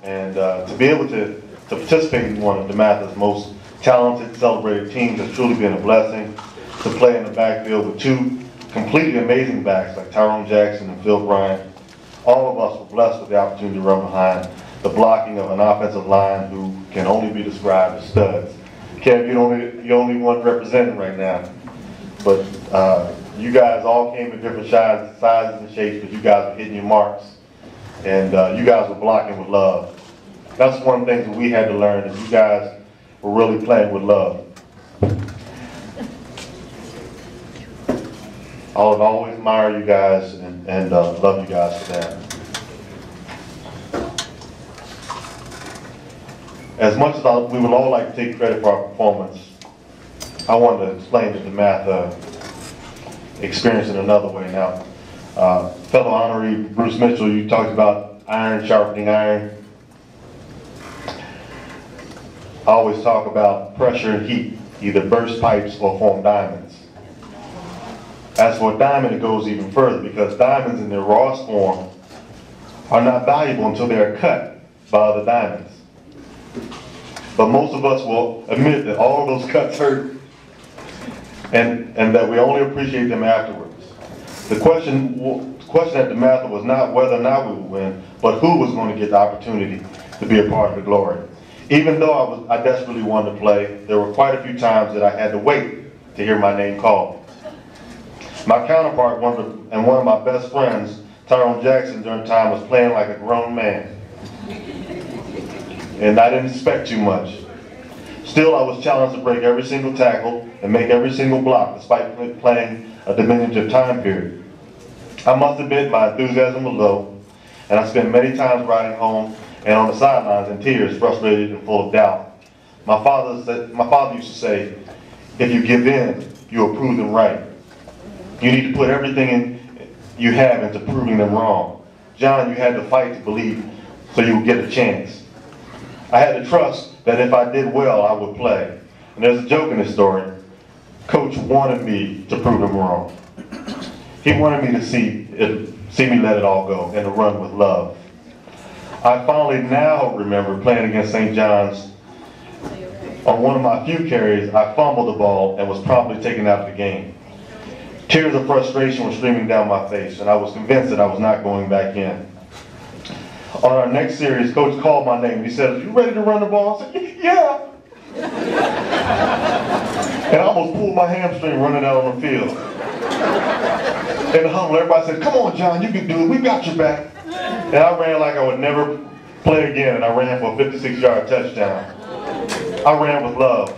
And to be able to participate in one of DeMatha's most talented, celebrated teams has truly been a blessing. To play in the backfield with two completely amazing backs like Tyrone Jackson and Phil Bryant. All of us were blessed with the opportunity to run behind the blocking of an offensive line who can only be described as studs. Kev, you're only one representing right now. But you guys all came in different sizes and shapes, but you guys were hitting your marks. And you guys were blocking with love. That's one thing that we had to learn, is you guys were really playing with love. I would always admire you guys and love you guys for that. As much as we would all like to take credit for our performance, I wanted to explain the DeMatha experience in another way. Now, fellow honoree Bruce Mitchell, you talked about iron sharpening iron. I always talk about pressure and heat, either burst pipes or form diamonds. As for a diamond, it goes even further, because diamonds in their rawest form are not valuable until they are cut by other diamonds. But most of us will admit that all of those cuts hurt, and that we only appreciate them afterwards. The question at DeMatha was not whether or not we would win, but who was going to get the opportunity to be a part of the glory. Even though I desperately wanted to play, there were quite a few times that I had to wait to hear my name called. My counterpart, one of my best friends, Tyrone Jackson, during time was playing like a grown man. And I didn't expect too much. Still, I was challenged to break every single tackle and make every single block, despite playing a diminutive time period. I must admit my enthusiasm was low, and I spent many times riding home and on the sidelines in tears, frustrated and full of doubt. My father used to say, if you give in, you will prove them right. You need to put everything you have into proving them wrong. John, you had to fight to believe so you would get a chance. I had to trust that if I did well, I would play. And there's a joke in this story. Coach wanted me to prove him wrong. He wanted me to see me let it all go and to run with love. I finally now remember playing against St. John's. On one of my few carries, I fumbled the ball and was promptly taken out of the game. Tears of frustration were streaming down my face, and I was convinced that I was not going back in. On our next series, Coach called my name and he said, "Are you ready to run the ball?" I said, "Yeah." And I almost pulled my hamstring running out on the field. In the huddle, everybody said, "Come on, John, you can do it. We got your back." And I ran like I would never play again, and I ran for a 56-yard touchdown. I ran with love.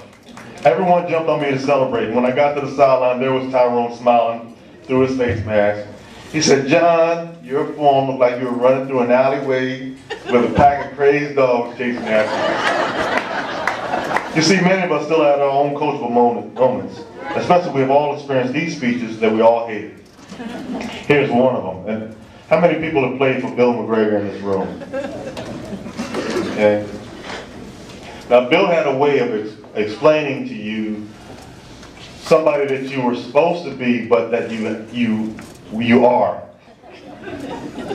Everyone jumped on me to celebrate. And when I got to the sideline, there was Tyrone smiling through his face mask. He said, "John, your form looked like you were running through an alleyway with a pack of crazed dogs chasing after you." You see, many of us still have our own coachable moments, especially we have all experienced these speeches that we all hated. Here's one of them. And how many people have played for Bill McGregor in this room? Okay. Now, Bill had a way of explaining to you somebody that you were supposed to be, but that you are.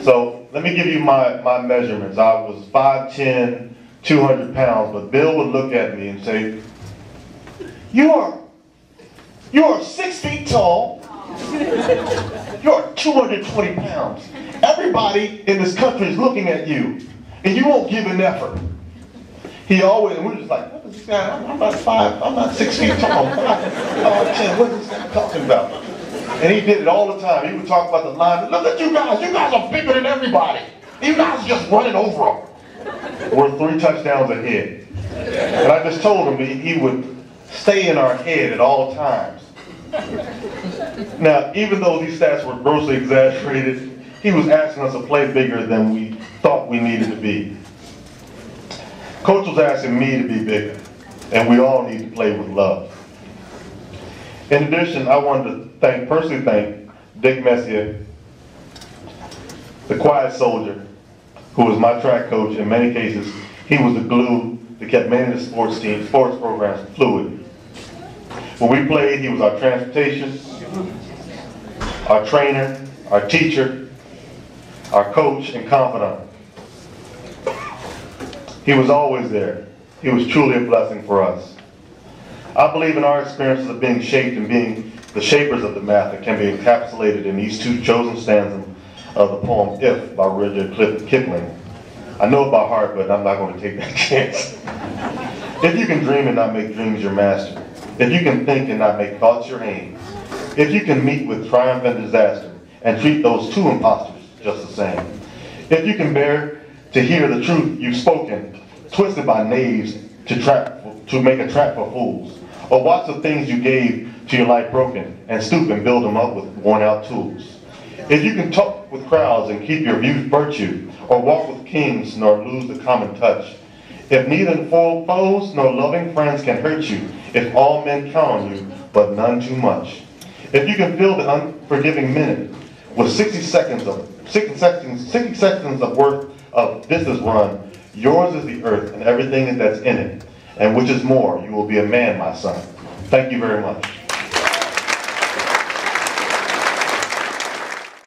So let me give you my measurements. I was 5'10", 200 pounds, but Bill would look at me and say, you are 6 feet tall. You're 220 pounds. Everybody in this country is looking at you, and you won't give an effort. He always, and we're just like, what is this guy? I'm not 6 feet tall. I'm 5'10". What is this guy talking about? And he did it all the time. He would talk about the line. Look at you guys are bigger than everybody. You guys are just running over them. We're 3 touchdowns ahead. And I just told him he would stay in our head at all times. Now, even though these stats were grossly exaggerated, he was asking us to play bigger than we thought we needed to be. Coach was asking me to be bigger, and we all need to play with love. In addition, I wanted to personally thank Dick Messier, the quiet soldier, who was my track coach. In many cases, he was the glue that kept many of the sports programs fluid. When we played, he was our transportation, our trainer, our teacher, our coach, and confidant. He was always there. He was truly a blessing for us. I believe in our experiences of being shaped and being the shapers of DeMatha can be encapsulated in these two chosen stanzas of the poem If by Rudyard Kipling. I know it by heart, but I'm not going to take that chance. If you can dream and not make dreams your master, if you can think and not make thoughts your aim, if you can meet with triumph and disaster and treat those two impostors just the same, if you can bear to hear the truth you've spoken, twisted by knaves to make a trap for fools, or watch the things you gave to your life broken and stoop and build them up with worn out tools. If you can talk with crowds and keep your virtue, or walk with kings nor lose the common touch, if neither foes nor loving friends can hurt you, if all men count on you, but none too much, if you can fill the unforgiving minute with 60 seconds of worth of distance run, yours is the earth and everything that's in it, and which is more, you will be a man, my son. Thank you very much.